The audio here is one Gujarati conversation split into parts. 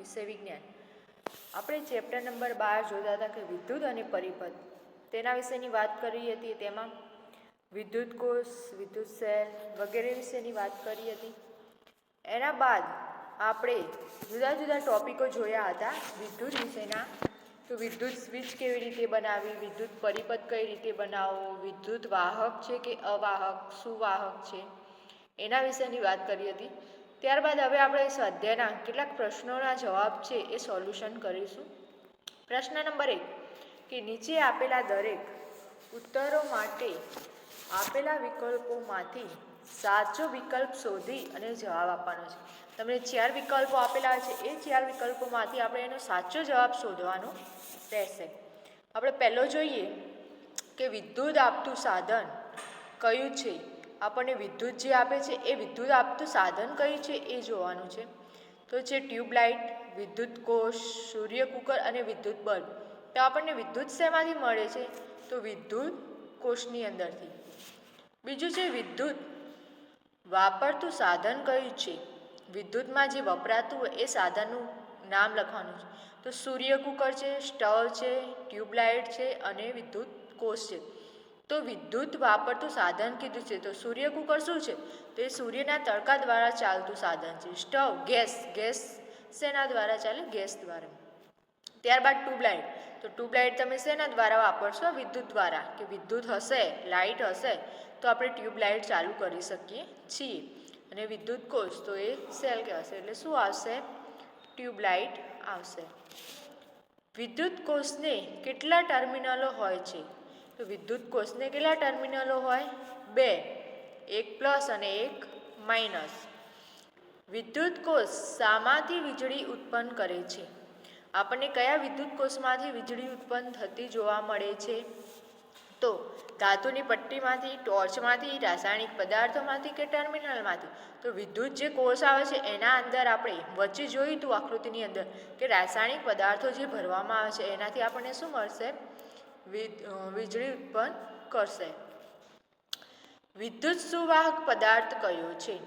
વિષય વિજ્ઞાન. આપણે ચેપ્ટર નંબર 12 જોતા હતા કે વિદ્યુત અને પરિપથ તેના વિશેની વાત કરી હતી. તેમાં વિદ્યુત કોષ, વિદ્યુત સેલ વગેરે વિશેની વાત કરી હતી. એના બાદ આપણે જુદા જુદા ટોપિકો જોયા હતા વિદ્યુત વિશેના. તો વિદ્યુત સ્વિચ કેવી રીતે બનાવવી, વિદ્યુત પરિપથ કઈ રીતે બનાવવો, વિદ્યુત વાહક છે કે અવાહક, સુવાહક છે, એના વિશેની વાત કરી હતી. ત્યારબાદ હવે આપણે સ્વાધ્યાયના કેટલાક પ્રશ્નોના જવાબ છે એ સોલ્યુશન કરીશું. પ્રશ્ન નંબર 1 કે નીચે આપેલા દરેક ઉત્તરો માટે આપેલા વિકલ્પોમાંથી સાચો વિકલ્પ શોધી અને જવાબ આપવાનો છે. તમને 4 વિકલ્પો આપેલા છે, એ 4 વિકલ્પોમાંથી આપણે એનો સાચો જવાબ શોધવાનો રહેશે. આપણે પહેલો જોઈએ કે વિદ્યુત આપતું સાધન કયું છે. આપણને વિદ્યુત જે આપે છે એ વિદ્યુત આપતું સાધન કયું છે એ જોવાનું છે. તો છે ટ્યુબલાઇટ, વિદ્યુત કોષ, સૂર્ય કુકર અને વિદ્યુત બલ્બ. તો આપણને વિદ્યુત શેમાંથી મળે છે? તો વિદ્યુત કોષની અંદરથી. બીજું છે વિદ્યુત વાપરતું સાધન કયું છે. વિદ્યુતમાં જે વપરાતું હોય એ સાધનનું નામ લખવાનું છે. તો સૂર્ય કુકર છે, સ્ટવ છે, ટ્યુબલાઇટ છે અને વિદ્યુત કોષ છે. તો વિદ્યુત વાપરતું સાધન કીધું છે તો સૂર્ય કુકર શું છે? તો એ સૂર્યના તડકા દ્વારા ચાલતું સાધન છે. સ્ટવ ગેસ શેના દ્વારા ચાલે? ગેસ દ્વારા. ત્યારબાદ ટ્યુબલાઇટ. તો ટ્યુબલાઇટ તમે શેના દ્વારા વાપરશો? વિદ્યુત દ્વારા. કે વિદ્યુત હશે, લાઇટ હશે તો આપણે ટ્યુબલાઇટ ચાલુ કરી શકીએ છીએ. અને વિદ્યુત કોષ તો એ સેલ કહેવાશે, એટલે શું આવશે? ટ્યુબલાઇટ આવશે. વિદ્યુત કોષને કેટલા ટર્મિનલો હોય છે? તો વિદ્યુત કોષને કેટલા ટર્મિનલો હોય? 2, એક પ્લસ અને એક માઇનસ. વિદ્યુત કોષ શામાંથી વીજળી ઉત્પન્ન કરે છે? આપણને કયા વિદ્યુત કોષમાંથી વીજળી ઉત્પન્ન થતી જોવા મળે છે? તો ધાતુની પટ્ટીમાંથી, ટોર્ચમાંથી, રાસાયણિક પદાર્થોમાંથી કે ટર્મિનલમાંથી. તો વિદ્યુત જે કોષ આવે છે એના અંદર આપણે વચ્ચે જોયું હતું આકૃતિની અંદર કે રાસાયણિક પદાર્થો જે ભરવામાં આવે છે એનાથી આપણને શું મળશે? વીજળી ઉત્પન્ન કરશે. વિદ્યુત સુવાહક પદાર્થ કયો છે?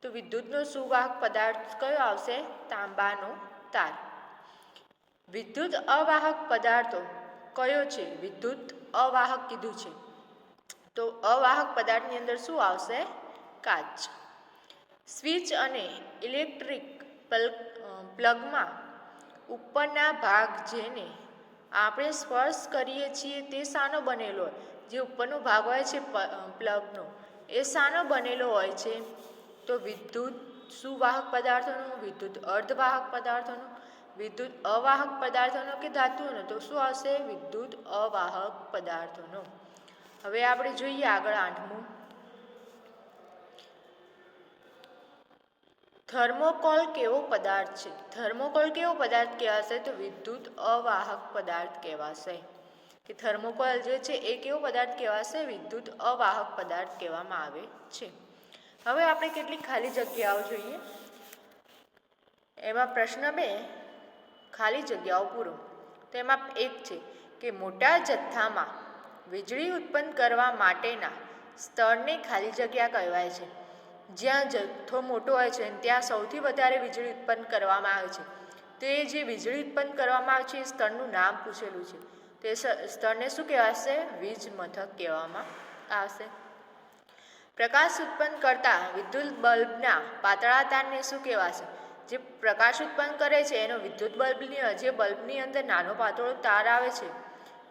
તો વિદ્યુતનો સુવાહક પદાર્થ કયો આવશે? તાંબાનો તાર. વિદ્યુત અવાહક પદાર્થો કયો છે? વિદ્યુત અવાહક કીધું છે તો અવાહક પદાર્થની અંદર શું આવશે? કાચ. સ્વિચ અને ઇલેક્ટ્રિક પ્લગમાં ઉપરના ભાગ જેને આપણે સ્પર્શ કરીએ છીએ તે શાનો બનેલો હોય? જે ઉપરનો ભાગ હોય છે પ્લગનો એ શાનો બનેલો હોય છે? તો વિદ્યુત સુવાહક પદાર્થોનો, વિદ્યુત અર્ધવાહક પદાર્થોનો, વિદ્યુત અવાહક પદાર્થોનો કે ધાતુઓનો. તો શું આવશે? વિદ્યુત અવાહક પદાર્થોનો. હવે આપણે જોઈએ આગળ 8મું. થર્મોકોલ કેવો પદાર્થ છે? થર્મોકોલ કેવો પદાર્થ કહેવાશે? તો વિદ્યુત અવાહક પદાર્થ કહેવાશે. કે થર્મોકોલ જે છે એ કેવો પદાર્થ કહેવાશે? વિદ્યુત અવાહક પદાર્થ કહેવામાં આવે છે. હવે આપણે કેટલીક ખાલી જગ્યાઓ જોઈએ. એમાં પ્રશ્ન 2 ખાલી જગ્યાઓ પૂરો. તો એમાં એક છે કે મોટા જથ્થામાં વીજળી ઉત્પન્ન કરવા માટેના સ્તરને ખાલી જગ્યા કહેવાય છે. જ્યાં જથ્થો મોટો હોય છે ત્યાં સૌથી વધારે વીજળી ઉત્પન્ન કરવામાં આવે છે. તે જે વીજળી ઉત્પન્ન કરવામાં આવે છે એ સ્તરનું નામ પૂછેલું છે. તે સ્તરને શું કહેવાશે? વીજ મથક કહેવામાં આવશે. પ્રકાશ ઉત્પન્ન કરતા વિદ્યુત બલ્બના પાતળા તારને શું કહેવાશે? જે પ્રકાશ ઉત્પન્ન કરે છે એનો વિદ્યુત બલ્બની અંદર નાનો પાતળો તાર આવે છે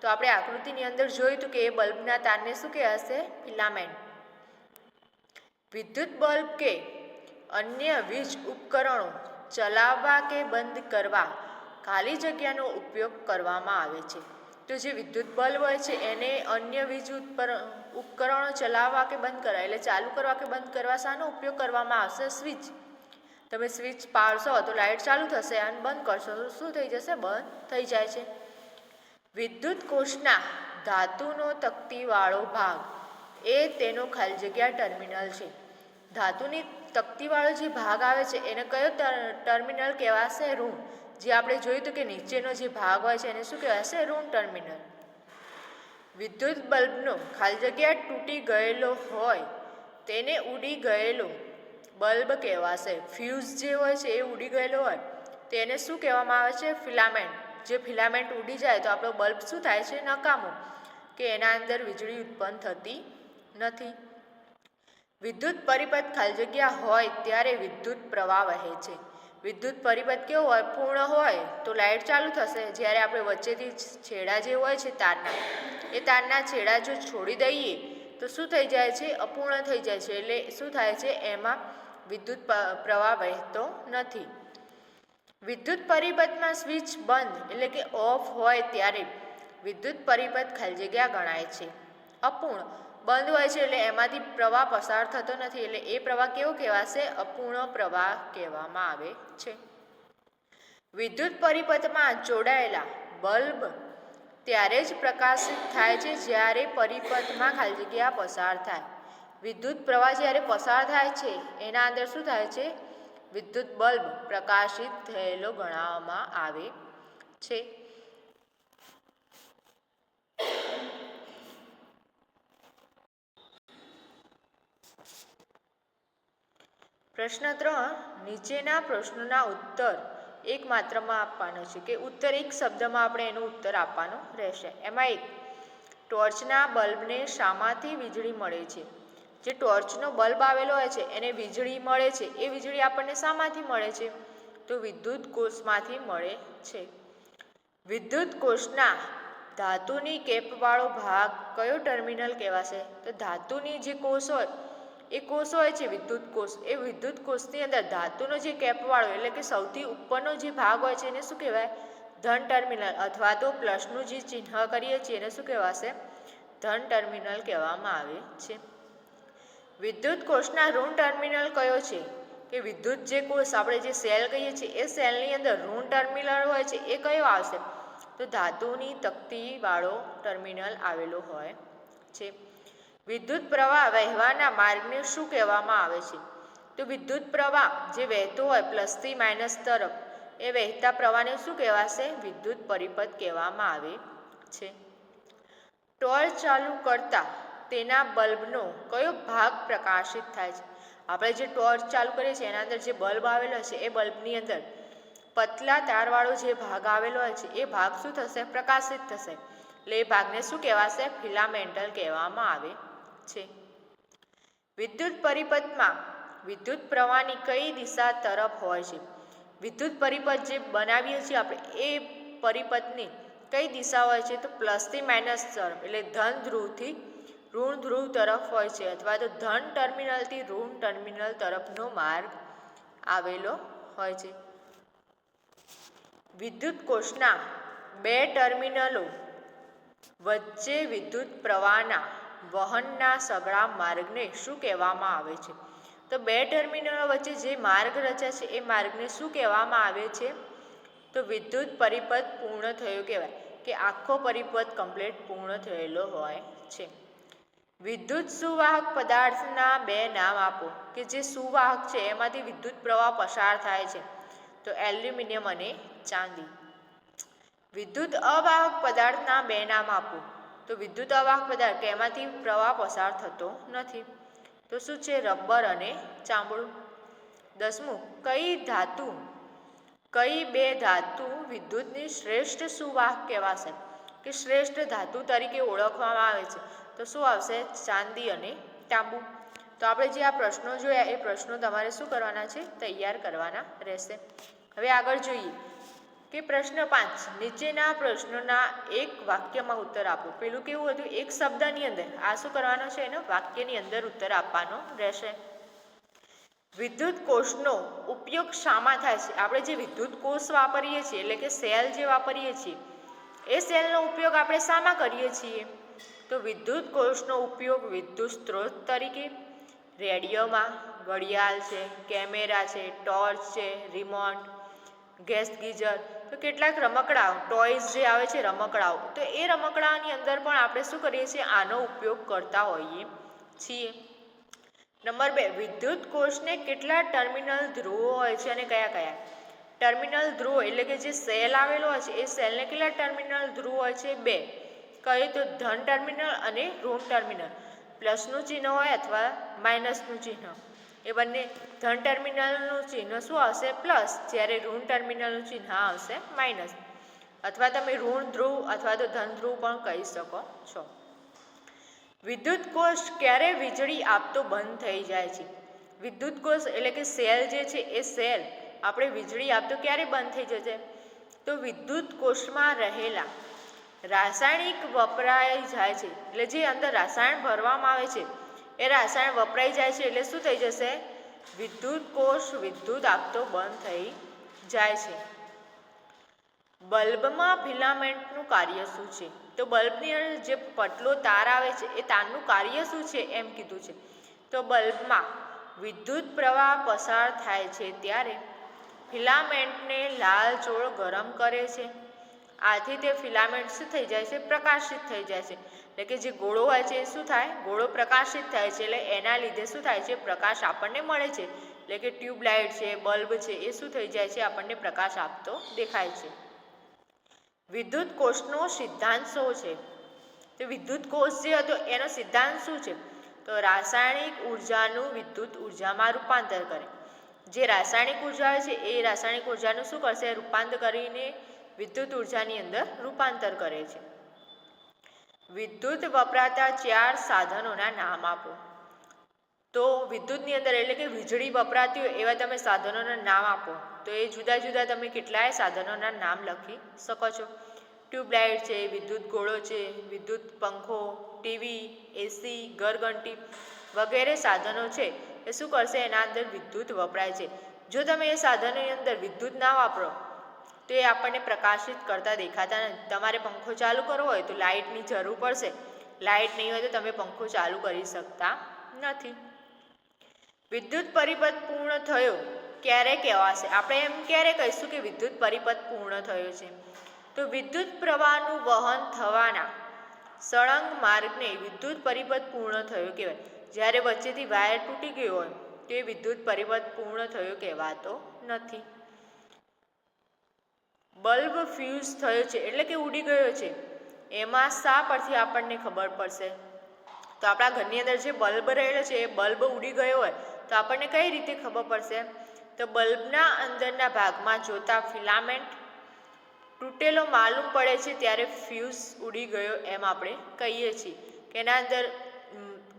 તો આપણે આકૃતિની અંદર જોયું હતું કે એ બલ્બના તારને શું કહેવાશે? ફિલામેન્ટ. વિદ્યુત બલ્બ કે અન્ય વીજ ઉપકરણો ચલાવવા કે બંધ કરવા ખાલી જગ્યાનો ઉપયોગ કરવામાં આવે છે. તો જે વિદ્યુત બલ્બ હોય છે એને અન્ય વીજ ઉપકરણો ચલાવવા કે બંધ કરવા એટલે ચાલુ કરવા કે બંધ કરવા શાનો ઉપયોગ કરવામાં આવશે? સ્વિચ. તમે સ્વિચ પાડશો તો લાઇટ ચાલુ થશે અને બંધ કરશો તો શું થઈ જશે? બંધ થઈ જાય છે. વિદ્યુત કોષના ધાતુનો તકતીવાળો ભાગ એ તેનો ખાલી જગ્યા ટર્મિનલ છે. ધાતુની તકતીવાળો જે ભાગ આવે છે એને કયો ટર્મિનલ કહેવાશે? ઋણ. જે આપણે જોયું હતું કે નીચેનો જે ભાગ હોય છે એને શું કહેવાશે? ઋણ ટર્મિનલ. વિદ્યુત બલ્બનો ખાલી જગ્યા તૂટી ગયેલો હોય તેને ઉડી ગયેલો બલ્બ કહેવાશે. ફ્યુઝ જે હોય છે એ ઉડી ગયેલો હોય તેને શું કહેવામાં આવે છે? ફિલામેન્ટ. જે ફિલામેન્ટ ઉડી જાય તો આપણો બલ્બ શું થાય છે? નકામો, કે એના અંદર વીજળી ઉત્પન્ન થતી નથી. વિદ્યુત પરિપથ ખાલી જગ્યા હોય ત્યારે વિદ્યુત પ્રવાહ વહે છે. વિદ્યુત પરિપથ કેવો હોય? પૂર્ણ હોય તો લાઇટ ચાલુ થશે. જ્યારે આપણે વચ્ચેથી છેડા જે હોય છે તારના, એ તારના છેડા જો છોડી દઈએ તો શું થઈ જાય છે? અપૂર્ણ થઈ જાય છે. એટલે શું થાય છે? એમાં વિદ્યુત પ્રવાહ વહેતો નથી. વિદ્યુત પરિપથમાં સ્વિચ બંધ એટલે કે ઓફ હોય ત્યારે વિદ્યુત પરિપથ ખાલી જગ્યા ગણાય છે. અપૂર્ણ બંધ હોય છે એટલે એમાંથી પ્રવાહ પસાર થતો નથી, એટલે એ પ્રવાહ કેવો કહેવાશે? અપૂર્ણ પ્રવાહ કહેવામાં આવે છે. વિદ્યુત પરિપથમાં જોડાયેલા બલ્બ ત્યારે જ પ્રકાશિત થાય છે જ્યારે પરિપથમાં ખાલી જગ્યા પસાર થાય. વિદ્યુત પ્રવાહ જ્યારે પસાર થાય છે એના અંદર શું થાય છે? વિદ્યુત બલ્બ પ્રકાશિત થયેલો ગણવામાં આવે છે. પ્રશ્ન 3. નીચેના પ્રશ્નોના ઉત્તર એક માત્રામાં આપવાનો છે, કે ઉત્તર એક શબ્દમાં આપણે એનો ઉત્તર આપવાનો રહેશે. એમાં એક, ટોર્ચના બલ્બને શામાંથી વીજળી મળે છે? જે ટોર્ચનો બલ્બ આવેલો હોય છે એને વીજળી મળે છે, એ વીજળી આપણને શામાંથી મળે છે? તો વિદ્યુત કોષમાંથી મળે છે. વિદ્યુત કોષના ધાતુની કેપવાળો ભાગ કયો ટર્મિનલ કહેવાશે? તો ધાતુની જે કોષ હોય એ કોષ હોય છે વિદ્યુત કોષ. એ વિદ્યુત કોષની અંદર ધાતુનો જે કેપવાળો એટલે કે સૌથી ઉપરનો જે ભાગ હોય છે એને શું કહેવાય? ધન ટર્મિનલ, અથવા તો પ્લસનું જે ચિહ્ન કરીએ છીએ એને શું કહેવાશે? ધન ટર્મિનલ કહેવામાં આવે છે. વિદ્યુત કોષના ઋણ ટર્મિનલ કયો છે? કે વિદ્યુત જે કોષ આપણે જે સેલ કહીએ છીએ એ સેલની અંદર ઋણ ટર્મિનલ હોય છે, એ કયો આવશે? તો ધાતુની તકતીવાળો ટર્મિનલ આવેલો હોય છે. વિદ્યુત પ્રવાહ વહેવાના માર્ગને શું કહેવામાં આવે છે? તો વિદ્યુત પ્રવાહ જે વહેતો હોય પ્લસથી માઇનસ તરફ, એ વહેતા પ્રવાહને શું કહેવાશે? વિદ્યુત પરિપથ કહેવામાં આવે છે. ટોર્ચ ચાલુ કરતા તેના બલ્બનો કયો ભાગ પ્રકાશિત થાય છે? આપણે જે ટોર્ચ ચાલુ કરીએ છીએ એના અંદર જે બલ્બ આવેલો છે એ બલ્બની અંદર પતલા તારવાળો જે ભાગ આવેલો હોય છે એ ભાગ શું થશે? પ્રકાશિત થશે. એટલે એ ભાગને શું કહેવાશે? ફિલામેન્ટલ કહેવામાં આવે છે. વિદ્યુત પરિપથમાં વિદ્યુત પ્રવાહની કઈ દિશા તરફ હોય છે? વિદ્યુત પરિપથ જે બનાવીએ છીએ આપણે એ પરિપથની કઈ દિશા હોય છે? તો પ્લસથી માઇનસ તરફ, એટલે ધન ધ્રુવથી ઋણ ધ્રુવ તરફ હોય છે, અથવા તો ધન ટર્મિનલથી ઋણ ટર્મિનલ તરફનો માર્ગ આવેલો હોય છે. વિદ્યુત કોષના બે ટર્મિનલો વચ્ચે વિદ્યુત પ્રવાહના વહનના સઘળા માર્ગને શું કહેવામાં આવે છે? તો બે ટર્મિનલો વચ્ચે જે માર્ગ રચાય છે એ માર્ગને શું કહેવામાં આવે છે? તો વિદ્યુત પરિપથ પૂર્ણ થયો કહેવાય, કે આખો પરિપથ કમ્પ્લીટ પૂર્ણ થયેલો હોય છે. વિદ્યુત સુવાહક પદાર્થના બે નામ આપો. કે જે સુવાહક છે એમાંથી વિદ્યુત પ્રવાહ પસાર થાય છે, તો એલ્યુમિનિયમ અને ચાંદી. વિદ્યુત અવાહક પદાર્થના બે નામ આપો. તો વિદ્યુત અવાહક પદાર્થ કે એમાંથી પ્રવાહ પસાર થતો નથી, તો શું છે? રબર અને ચામડું. 10મું, કઈ બે ધાતુ વિદ્યુતની શ્રેષ્ઠ સુવાહક કહેવાશે? કે શ્રેષ્ઠ ધાતુ તરીકે ઓળખવામાં આવે છે, તો શું આવશે? ચાંદી અને તાંબુ. તો આપણે જે આ પ્રશ્નો જોયા એ પ્રશ્નો તમારે શું કરવાના છે? તૈયાર કરવાના રહેશે. હવે આગળ જોઈએ કે પ્રશ્ન 5, નીચેના પ્રશ્નોના એક વાક્યમાં ઉત્તર આપો. પેલું કેવું હતું? એક શબ્દની અંદર. આ શું કરવાનો છે? એનો વાક્યની અંદર ઉત્તર આપવાનો રહેશે. વિદ્યુત કોષનો ઉપયોગ શામાં થાય છે? આપણે જે વિદ્યુત કોષ વાપરીએ છીએ એટલે કે સેલ જે વાપરીએ છીએ એ સેલનો ઉપયોગ આપણે શામાં કરીએ છીએ? તો વિદ્યુત કોષનો ઉપયોગ વિદ્યુત સ્ત્રોત તરીકે, રેડિયોમાં, ઘડિયાળ છે, કેમેરા છે, ટોર્ચ છે, રિમોટ, ગેસ ગીઝર, તો કેટલાક રમકડાઓ ટોયઝ જે આવે છે રમકડાઓ, તો એ રમકડાની અંદર પણ આપણે શું કરીએ છીએ? આનો ઉપયોગ કરતા હોઈએ છીએ. નંબર 2, વિદ્યુત કોષને કેટલા ટર્મિનલ ધ્રુવો હોય છે અને કયા કયા? ટર્મિનલ ધ્રુવો એટલે કે જે સેલ આવેલો હોય છે એ સેલને કેટલા ટર્મિનલ ધ્રુવ હોય છે? 2. કહીએ તો ધન ટર્મિનલ અને ઋણ ટર્મિનલ. પ્લસનું ચિહ્ન હોય અથવા માઇનસનું ચિહ્ન. એ બંને ધન ટર્મિનલનું ચિહ્ન શું આવશે પ્લસ, જ્યારે ઋણ ટર્મિનલનું ચિહ્ન આવશે માઇનસ, અથવા તમે ઋણ ધ્રુવ અથવા તો ધન ધ્રુવ પણ કહી શકો છો. વિદ્યુત કોષ ક્યારે વીજળી આપતો બંધ થઈ જાય છે? વિદ્યુત કોષ એટલે કે સેલ જે છે એ સેલ આપણે વીજળી આપતો ક્યારે બંધ થઈ જશે? તો વિદ્યુત કોષમાં રહેલા રાસાયણિક વપરાઈ જાય છે, એટલે જે અંદર રસાયણ ભરવામાં આવે છે એ રાસાયણ વપરાઈ જાય છે એટલે શું થઈ જશે? વિદ્યુત કોષ વિદ્યુત આપતો બંધ થઈ જાય છે. બલ્બમાં ફિલામેન્ટનું કાર્ય શું છે? તો બલ્બની અંદર જે પતલો તાર આવે છે એ તારનું કાર્ય શું છે એમ કીધું છે. તો બલ્બમાં વિદ્યુત પ્રવાહ પસાર થાય છે ત્યારે ફિલામેન્ટને લાલચોળ ગરમ કરે છે. આથી તે ફિલામેન્ટ શું થઈ જાય છે? પ્રકાશિત થઈ જાય છે. એટલે કે જે ગોળો હોય છે એ શું થાય? ગોળો પ્રકાશિત થાય છે, એટલે એના લીધે શું થાય છે? પ્રકાશ આપણને મળે છે. એટલે કે ટ્યુબલાઇટ છે, બલ્બ છે, એ શું થઈ જાય છે? આપણને પ્રકાશ આપતો દેખાય છે. વિદ્યુત કોષનો સિદ્ધાંત શું છે? તો વિદ્યુત કોષ જે હતો એનો સિદ્ધાંત શું છે? તો રાસાયણિક ઉર્જાનું વિદ્યુત ઉર્જામાં રૂપાંતર કરે. જે રાસાયણિક ઉર્જા હોય છે એ રાસાયણિક ઉર્જાનું શું કરશે? રૂપાંતર કરીને વિદ્યુત ઉર્જાની અંદર રૂપાંતર કરે છે. વિદ્યુત વપરાતા 4 સાધનોના નામ આપો. તો વિદ્યુતની અંદર એટલે કે વીજળી વપરાતી હોય એવા તમે સાધનોના નામ આપો. તો એ જુદા જુદા તમે કેટલાય સાધનોના નામ લખી શકો છો. ટ્યુબલાઇટ છે, વિદ્યુત ગોળો છે, વિદ્યુત પંખો, ટીવી, એસી, ઘરઘંટી વગેરે સાધનો છે એ શું કરશે? એના અંદર વિદ્યુત વપરાય છે. જો તમે એ સાધનોની અંદર વિદ્યુત ના વાપરો તો એ આપણને પ્રકાશિત કરતા દેખાતા નથી. તમારે પંખો ચાલુ કરવો હોય તો લાઇટની જરૂર પડશે. લાઇટ નહીં હોય તો તમે પંખો ચાલુ કરી શકતા નથી. વિદ્યુત પરિપથ પૂર્ણ થયો ક્યારે કહેવાશે? આપણે એમ ક્યારે કહીશું કે વિદ્યુત પરિપથ પૂર્ણ થયો છે? તો વિદ્યુત પ્રવાહનું વહન થવાના સળંગ માર્ગને વિદ્યુત પરિપથ પૂર્ણ થયો કહેવાય. જ્યારે વચ્ચેથી વાયર તૂટી ગયો હોય તો એ વિદ્યુત પરિપથ પૂર્ણ થયો કહેવાતો નથી. બલ્બ ફ્યુઝ થયો છે એટલે કે ઉડી ગયો છે, એમાં શા પરથી આપણને ખબર પડશે? તો આપણા ઘરની અંદર જે બલ્બ રહેલો છે એ બલ્બ ઉડી ગયો હોય તો આપણને કઈ રીતે ખબર પડશે? તો બલ્બના અંદરના ભાગમાં જોતા ફિલામેન્ટ તૂટેલો માલુમ પડે છે ત્યારે ફ્યુઝ ઉડી ગયો એમ આપણે કહીએ છીએ. કે એના અંદર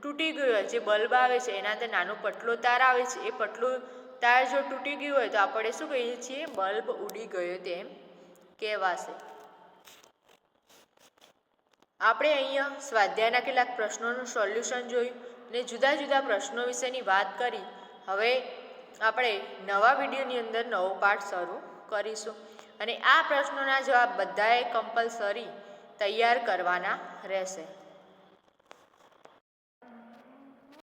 તૂટી ગયો હોય, જે બલ્બ આવે છે એના અંદર નાનો પતલો તાર આવે છે, એ પતલો તાર જો તૂટી ગયો હોય તો આપણે શું કહીએ છીએ? બલ્બ ઉડી ગયો તેમ કહેવાશે. આપણે અહીંયા સ્વાધ્યાયના કેટલાક પ્રશ્નોનું સોલ્યુશન જોયું અને જુદા જુદા પ્રશ્નો વિશેની વાત કરી. હવે આપણે નવા વિડીયોની અંદર નવો પાઠ શરૂ કરીશું અને આ પ્રશ્નોના જવાબ બધાએ કમ્પલસરી તૈયાર કરવાના રહેશે.